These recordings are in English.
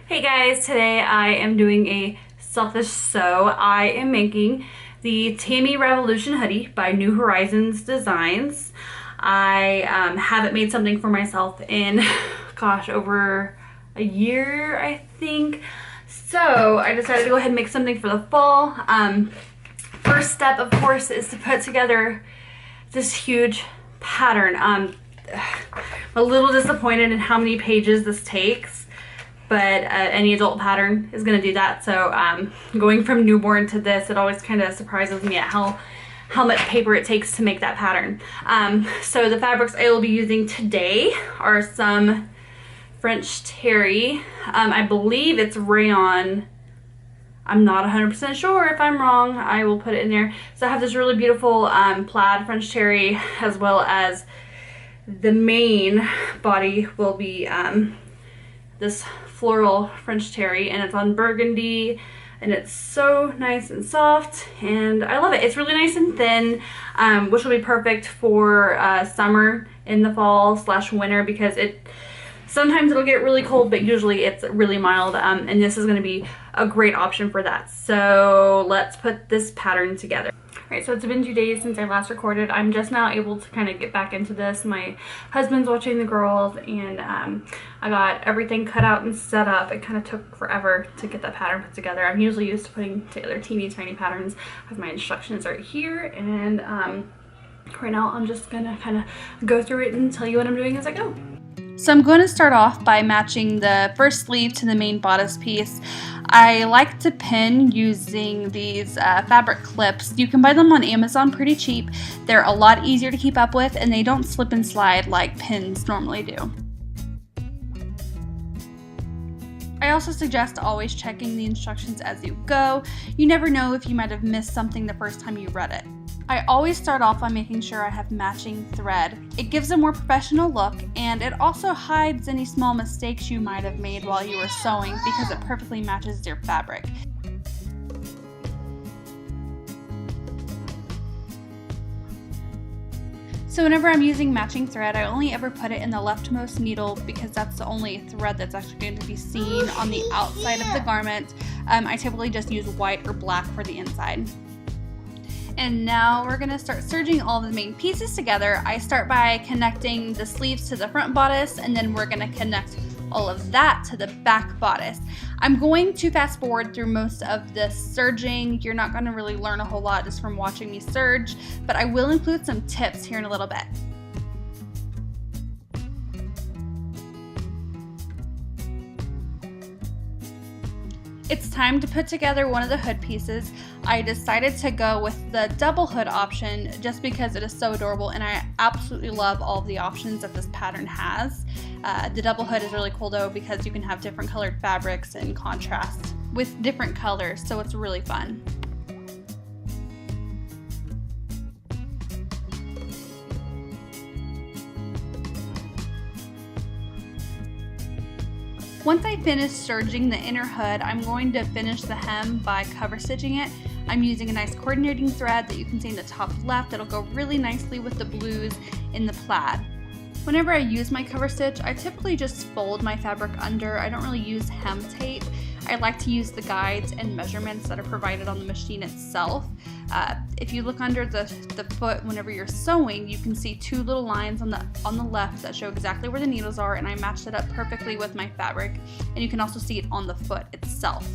Hey guys, today I am doing a selfish sew. I am making the Tami Revolution Hoodie by New Horizons Designs. I haven't made something for myself in, gosh, over a year, I think. So I decided to go ahead and make something for the fall. First step, of course, is to put together this huge pattern. I'm a little disappointed in how many pages this takes, but any adult pattern is going to do that. So going from newborn to this, it always kind of surprises me at how much paper it takes to make that pattern. So the fabrics I will be using today are some French terry. I believe it's rayon. I'm not 100% sure. If I'm wrong, I will put it in there. So I have this really beautiful plaid French terry, as well as the main body will be this floral French terry, and it's on burgundy, and it's so nice and soft, and I love it. It's really nice and thin, which will be perfect for summer in the fall / winter, because sometimes it'll get really cold, but usually it's really mild, and this is going to be a great option for that. So let's put this pattern together. Alright, so it's been 2 days since I last recorded. I'm just now able to kind of get back into this. My husband's watching the girls, and I got everything cut out and set up. It kind of took forever to get that pattern put together. I'm usually used to putting together teeny tiny patterns. I have my instructions right here, and right now I'm just gonna kind of go through it and tell you what I'm doing as I go. So I'm going to start off by matching the first sleeve to the main bodice piece. I like to pin using these fabric clips. You can buy them on Amazon pretty cheap. They're a lot easier to keep up with, and they don't slip and slide like pins normally do. I also suggest always checking the instructions as you go. You never know if you might have missed something the first time you read it. I always start off by making sure I have matching thread. It gives a more professional look, and it also hides any small mistakes you might have made while you were sewing because it perfectly matches your fabric. So whenever I'm using matching thread, I only ever put it in the leftmost needle because that's the only thread that's actually going to be seen on the outside of the garment. I typically just use white or black for the inside. And now we're going to start serging all the main pieces together. I start by connecting the sleeves to the front bodice, and then we're going to connect all of that to the back bodice. I'm going to fast forward through most of the serging. You're not going to really learn a whole lot just from watching me serge, but I will include some tips here in a little bit. It's time to put together one of the hood pieces. I decided to go with the double hood option just because it is so adorable, and I absolutely love all of the options that this pattern has. The double hood is really cool though because you can have different colored fabrics and contrast with different colors, so it's really fun. Once I finish serging the inner hood, I'm going to finish the hem by cover stitching it. I'm using a nice coordinating thread that you can see in the top left. It'll go really nicely with the blues in the plaid. Whenever I use my cover stitch, I typically just fold my fabric under. I don't really use hem tape. I like to use the guides and measurements that are provided on the machine itself. If you look under the foot whenever you're sewing, you can see two little lines on the left that show exactly where the needles are, and I matched it up perfectly with my fabric, and you can also see it on the foot itself.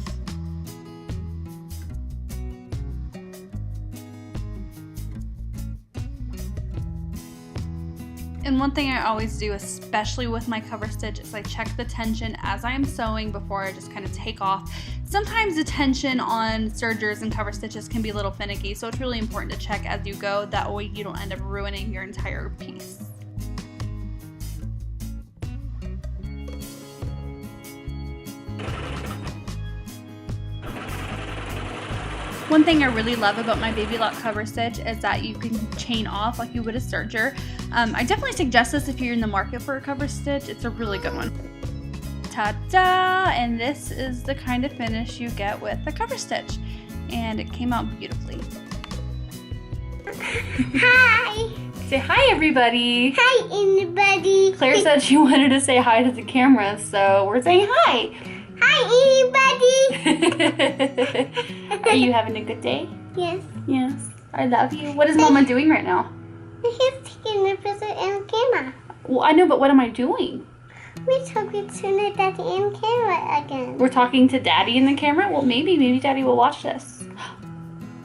And one thing I always do, especially with my cover stitch, is I check the tension as I am sewing before I just kind of take off. Sometimes the tension on sergers and cover stitches can be a little finicky, so it's really important to check as you go. That way you don't end up ruining your entire piece. One thing I really love about my baby lock cover stitch is that you can chain off like you would a serger. I definitely suggest this if you're in the market for a cover stitch. It's a really good one. Ta-da! And this is the kind of finish you get with a cover stitch. And it came out beautifully. Hi! Say hi, everybody! Hi, everybody! Claire said she wanted to say hi to the camera, so we're saying hi! Hi, Buddy. Are you having a good day? Yes. Yes. I love you. What is Mama doing right now? He's taking a picture in camera. Well, I know, but what am I doing? We're talking to the Daddy in camera again. We're talking to Daddy in the camera? Well, maybe Daddy will watch this.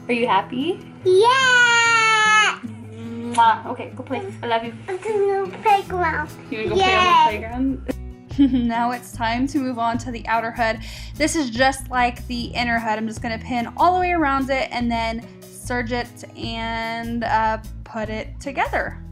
Are you happy? Yeah! Mwah. Okay, go play. I love you. I'm going to the playground. You want to go play on the playground? Now it's time to move on to the outer hood. This is just like the inner hood. I'm just going to pin all the way around it and then serge it and put it together.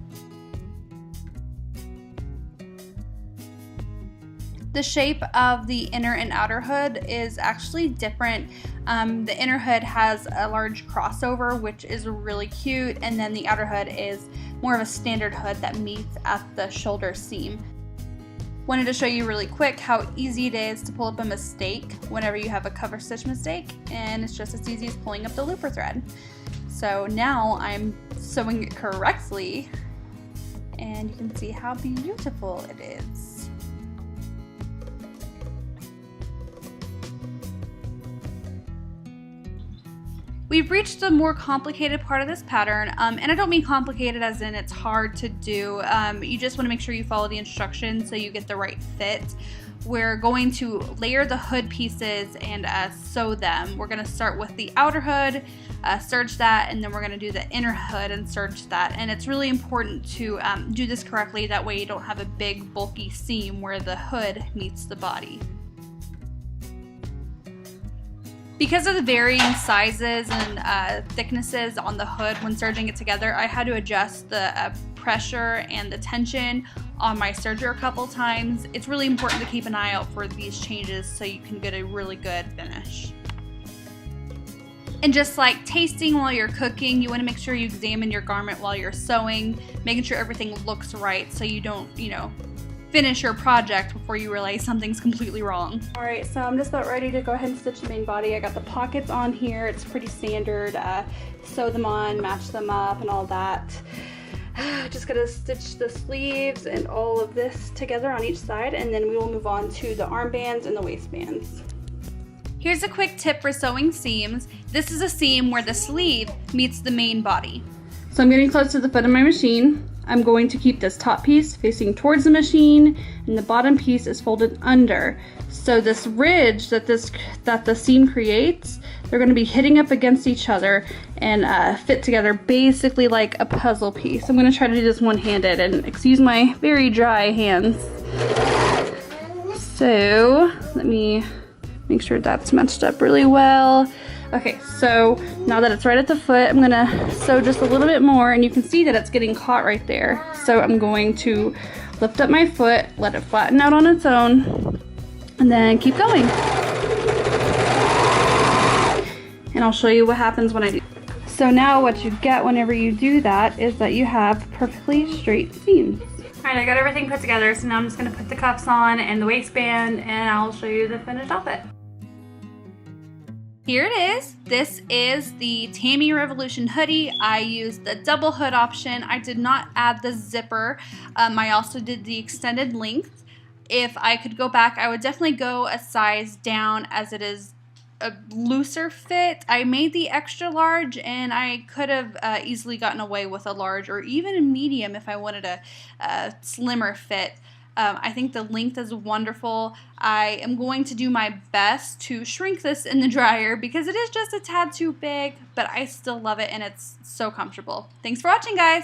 The shape of the inner and outer hood is actually different. The inner hood has a large crossover, which is really cute, and then the outer hood is more of a standard hood that meets at the shoulder seam. Wanted to show you really quick how easy it is to pull up a mistake whenever you have a cover stitch mistake, and it's just as easy as pulling up the looper thread. So now I'm sewing it correctly, and you can see how beautiful it is. We've reached the more complicated part of this pattern, and I don't mean complicated as in it's hard to do. You just want to make sure you follow the instructions so you get the right fit. We're going to layer the hood pieces and sew them. We're going to start with the outer hood, serge that, and then we're going to do the inner hood and serge that. And it's really important to do this correctly, that way you don't have a big bulky seam where the hood meets the body. Because of the varying sizes and thicknesses on the hood when serging it together, I had to adjust the pressure and the tension on my serger a couple times. It's really important to keep an eye out for these changes so you can get a really good finish. And just like tasting while you're cooking, you want to make sure you examine your garment while you're sewing, making sure everything looks right so you don't, finish your project before you realize something's completely wrong. All right, so I'm just about ready to go ahead and stitch the main body. I got the pockets on here. It's pretty standard. Sew them on, match them up, and all that. Just gonna stitch the sleeves and all of this together on each side, and then we will move on to the armbands and the waistbands. Here's a quick tip for sewing seams. This is a seam where the sleeve meets the main body. So I'm getting close to the foot of my machine. I'm going to keep this top piece facing towards the machine, and the bottom piece is folded under. So this ridge that the seam creates, they're going to be hitting up against each other and fit together basically like a puzzle piece. I'm going to try to do this one-handed, and excuse my very dry hands. So let me make sure that's matched up really well. Okay, so now that it's right at the foot, I'm gonna sew just a little bit more, and you can see that it's getting caught right there. So I'm going to lift up my foot, let it flatten out on its own, and then keep going. And I'll show you what happens when I do. So now what you get whenever you do that is that you have perfectly straight seams. All right, I got everything put together, so now I'm just gonna put the cuffs on and the waistband, and I'll show you the finished outfit. Here it is. This is the Tami Revolution Hoodie. I used the double hood option. I did not add the zipper. I also did the extended length. If I could go back, I would definitely go a size down, as it is a looser fit. I made the extra large, and I could have easily gotten away with a large or even a medium if I wanted a slimmer fit. I think the length is wonderful. I am going to do my best to shrink this in the dryer because it is just a tad too big, but I still love it and it's so comfortable. Thanks for watching, guys.